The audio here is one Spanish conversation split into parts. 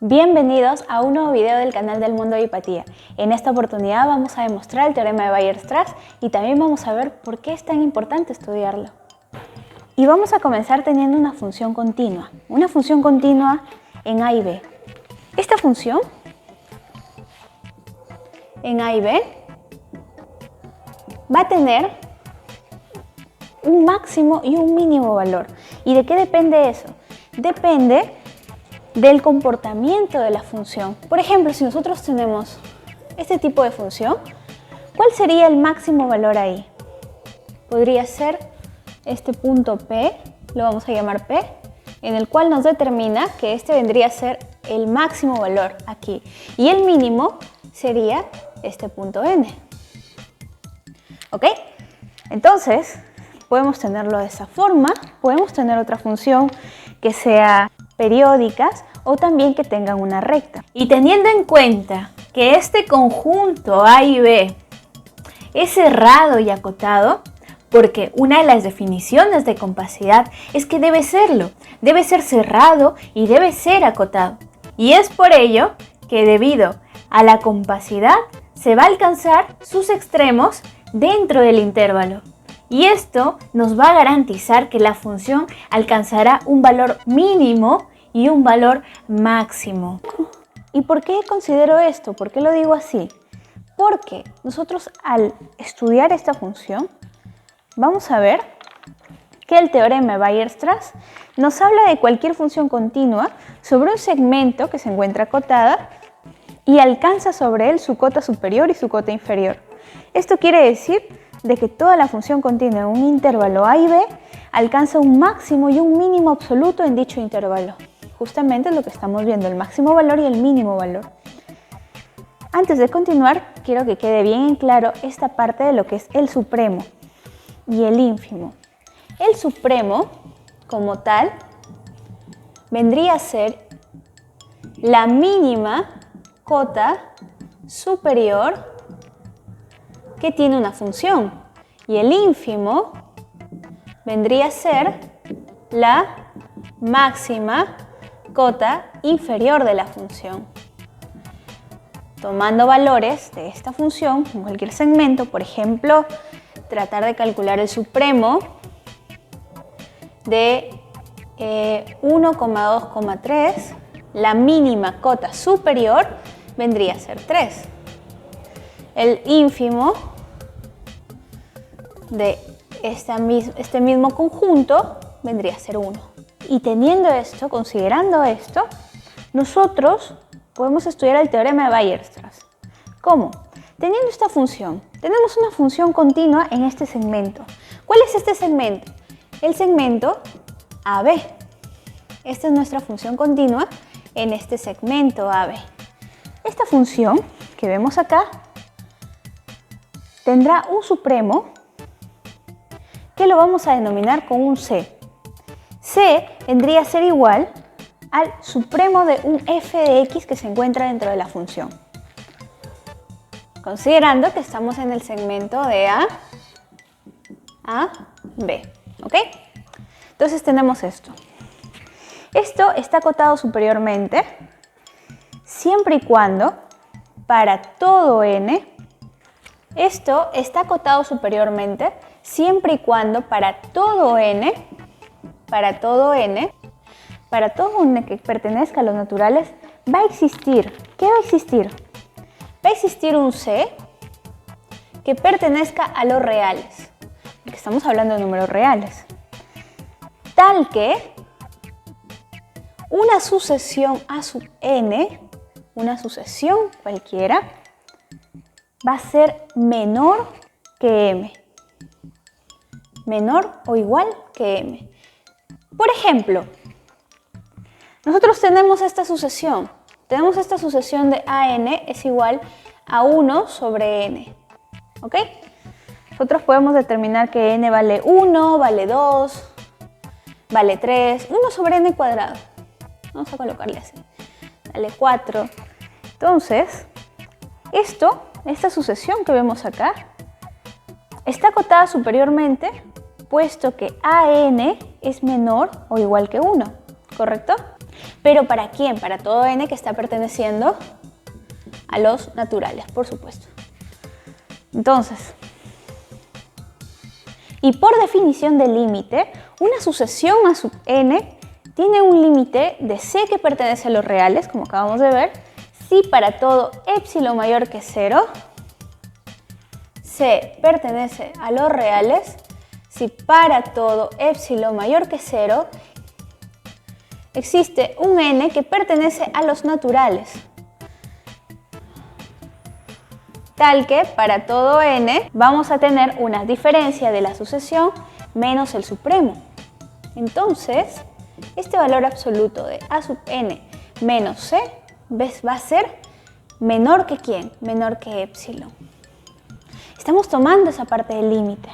Bienvenidos a un nuevo video del canal del Mundo de Hipatía. En esta oportunidad vamos a demostrar el teorema de Weierstrass y también vamos a ver por qué es tan importante estudiarlo. Y vamos a comenzar teniendo una función continua en A y B. Esta función en A y B va a tener un máximo y un mínimo valor. ¿Y de qué depende eso? Depende del comportamiento de la función. Por ejemplo, si nosotros tenemos este tipo de función, ¿cuál sería el máximo valor ahí? Podría ser este punto P, lo vamos a llamar P, en el cual nos determina que este vendría a ser el máximo valor aquí. Y el mínimo sería este punto N. ¿Ok? Entonces, podemos tenerlo de esa forma, podemos tener otra función que sea periódicas o también que tengan una recta. Y teniendo en cuenta que este conjunto A y B es cerrado y acotado, porque una de las definiciones de compacidad es que debe serlo, debe ser cerrado y debe ser acotado. Y es por ello que debido a la compacidad se va a alcanzar sus extremos dentro del intervalo. Y esto nos va a garantizar que la función alcanzará un valor mínimo y un valor máximo. ¿Y por qué considero esto? ¿Por qué lo digo así? Porque nosotros al estudiar esta función vamos a ver que el teorema de Weierstrass nos habla de cualquier función continua sobre un segmento que se encuentra acotada y alcanza sobre él su cota superior y su cota inferior. Esto quiere decir de que toda la función continua en un intervalo A y B alcanza un máximo y un mínimo absoluto en dicho intervalo. Justamente lo que estamos viendo, el máximo valor y el mínimo valor. Antes de continuar, quiero que quede bien en claro esta parte de lo que es el supremo y el ínfimo. El supremo, como tal, vendría a ser la mínima cota superior que tiene una función, y el ínfimo vendría a ser la máxima cota inferior de la función. Tomando valores de esta función en cualquier segmento, por ejemplo, tratar de calcular el supremo de 1,2,3, la mínima cota superior vendría a ser 3. El ínfimo de este mismo conjunto vendría a ser 1. Y teniendo esto, considerando esto, nosotros podemos estudiar el teorema de Weierstrass. ¿Cómo? Teniendo esta función, tenemos una función continua en este segmento. ¿Cuál es este segmento? El segmento AB. Esta es nuestra función continua en este segmento AB. Esta función que vemos acá tendrá un supremo que lo vamos a denominar con un C. C vendría a ser igual al supremo de un f de x que se encuentra dentro de la función. Considerando que estamos en el segmento de A a B. ¿Ok? Entonces tenemos esto. Esto está acotado superiormente siempre y cuando para todo n. Esto está acotado superiormente siempre y cuando para todo n que pertenezca a los naturales, va a existir. ¿Qué va a existir? Va a existir un C que pertenezca a los reales, porque estamos hablando de números reales, tal que una sucesión A sub n, una sucesión cualquiera, va a ser menor que m. Menor o igual que m. Por ejemplo, nosotros tenemos esta sucesión. Tenemos esta sucesión de AN es igual a 1 sobre n. ¿Ok? Nosotros podemos determinar que n vale 1, vale 2, vale 3, 1 sobre n cuadrado. Vamos a colocarle así. Vale 4. Entonces, esta sucesión que vemos acá, está acotada superiormente, puesto que AN es menor o igual que 1, ¿correcto? ¿Pero para quién? Para todo n que está perteneciendo a los naturales, por supuesto. Entonces, y por definición de límite, una sucesión a sub n tiene un límite de c que pertenece a los reales, como acabamos de ver, si para todo epsilon mayor que 0, c pertenece a los reales, si para todo epsilon mayor que 0, existe un n que pertenece a los naturales. Tal que para todo n vamos a tener una diferencia de la sucesión menos el supremo. Entonces, este valor absoluto de a sub n menos c va a ser menor que ¿quién? Menor que epsilon. Estamos tomando esa parte del límite.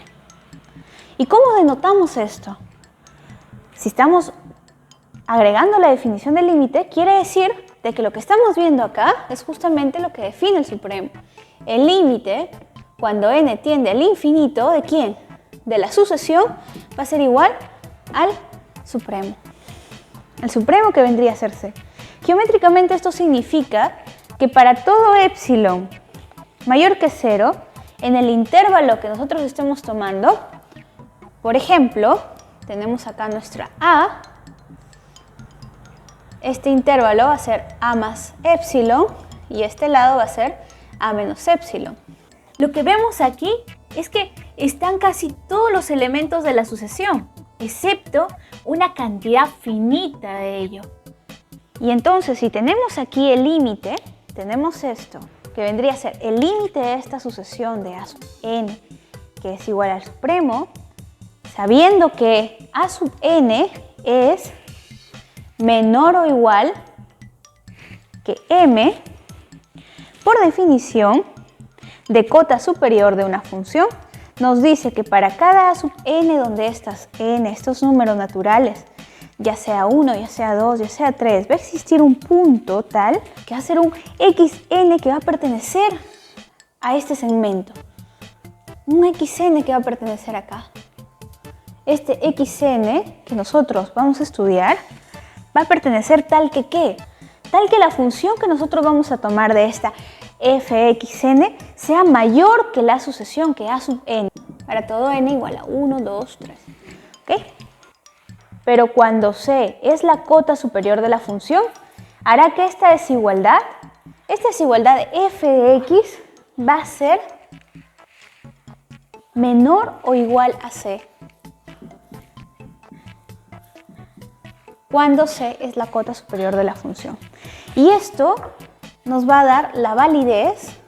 ¿Y cómo denotamos esto? Si estamos agregando la definición del límite, quiere decir de que lo que estamos viendo acá es justamente lo que define el supremo. El límite, cuando n tiende al infinito, ¿de quién? De la sucesión, va a ser igual al supremo. El supremo que vendría a ser c. Geométricamente esto significa que para todo epsilon mayor que 0, en el intervalo que nosotros estemos tomando, por ejemplo, tenemos acá nuestra a, este intervalo va a ser a más epsilon y este lado va a ser a menos epsilon. Lo que vemos aquí es que están casi todos los elementos de la sucesión, excepto una cantidad finita de ello. Y entonces, si tenemos aquí el límite, tenemos esto, que vendría a ser el límite de esta sucesión de a sub n, que es igual al supremo, sabiendo que a sub n es menor o igual que m, por definición de cota superior de una función, nos dice que para cada a sub n donde estas n, estos números naturales, ya sea 1, ya sea 2, ya sea 3, va a existir un punto tal que va a ser un xn que va a pertenecer a este segmento. Un xn que va a pertenecer acá. Este xn que nosotros vamos a estudiar va a pertenecer tal que ¿qué? Tal que la función que nosotros vamos a tomar de esta fxn sea mayor que la sucesión que a sub n. Para todo n igual a 1, 2, 3. ¿Ok? Pero cuando c es la cota superior de la función, hará que esta desigualdad de f de x va a ser menor o igual a c. Cuando c es la cota superior de la función. Y esto nos va a dar la validez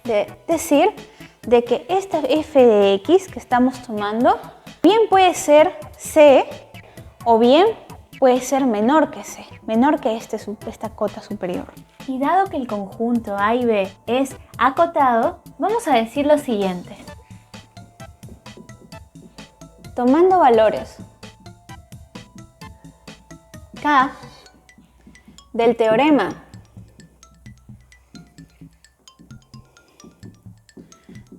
de decir de que esta f de x que estamos tomando bien puede ser c o bien puede ser menor que c, menor que esta cota superior. Y dado que el conjunto A y B es acotado, vamos a decir lo siguiente. Tomando valores K del teorema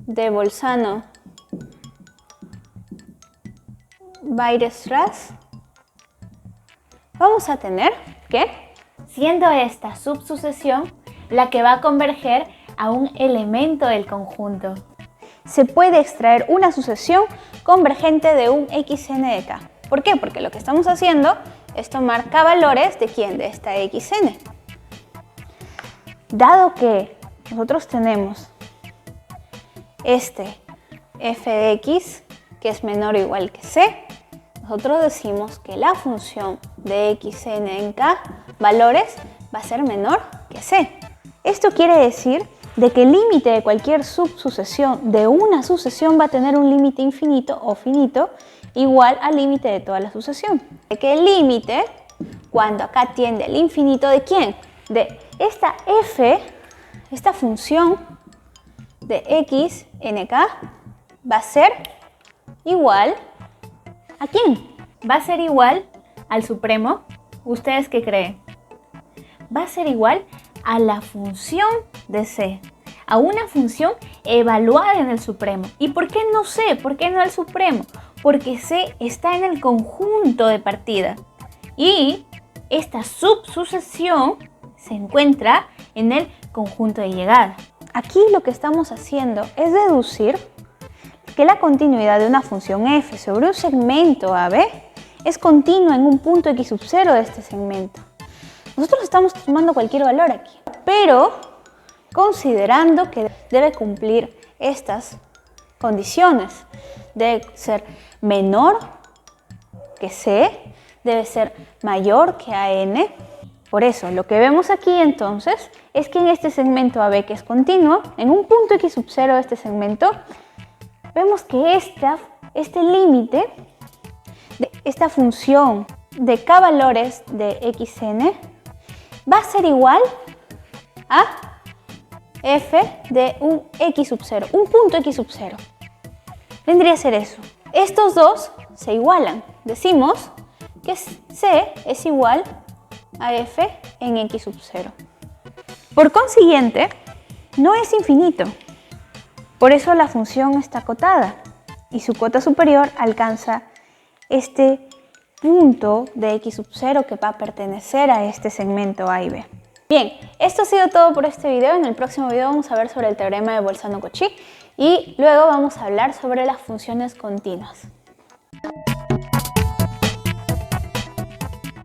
de Bolzano-Weierstrass, vamos a tener que, siendo esta subsucesión la que va a converger a un elemento del conjunto, se puede extraer una sucesión convergente de un xn de K. ¿Por qué? Porque lo que estamos haciendo es tomar K valores de ¿quién? De esta xn. Dado que nosotros tenemos este f de x que es menor o igual que c, nosotros decimos que la función de xn en K valores va a ser menor que c. Esto quiere decir de que el límite de cualquier subsucesión de una sucesión va a tener un límite infinito o finito igual al límite de toda la sucesión. De que el límite, cuando acá tiende al infinito, ¿de quién? De esta f, esta función de x en K va a ser igual ¿a quién? ¿Va a ser igual al supremo? ¿Ustedes qué creen? Va a ser igual a la función de c, a una función evaluada en el supremo. ¿Y por qué no c? ¿Por qué no el supremo? Porque c está en el conjunto de partida. Y esta subsucesión se encuentra en el conjunto de llegada. Aquí lo que estamos haciendo es deducir que la continuidad de una función f sobre un segmento AB es continua en un punto x sub 0 de este segmento. Nosotros estamos tomando cualquier valor aquí, pero considerando que debe cumplir estas condiciones. Debe ser menor que C, debe ser mayor que AN. Por eso, lo que vemos aquí entonces es que en este segmento AB, que es continuo, en un punto x sub 0 de este segmento, vemos que este límite de esta función de k valores de xn va a ser igual a f de un x sub 0, un punto x sub 0. Vendría a ser eso. Estos dos se igualan. Decimos que c es igual a f en x sub 0. Por consiguiente, no es infinito. Por eso la función está acotada y su cota superior alcanza este punto de x sub 0 que va a pertenecer a este segmento A y B. Bien, esto ha sido todo por este video. En el próximo video vamos a ver sobre el teorema de Bolzano-Cauchy y luego vamos a hablar sobre las funciones continuas.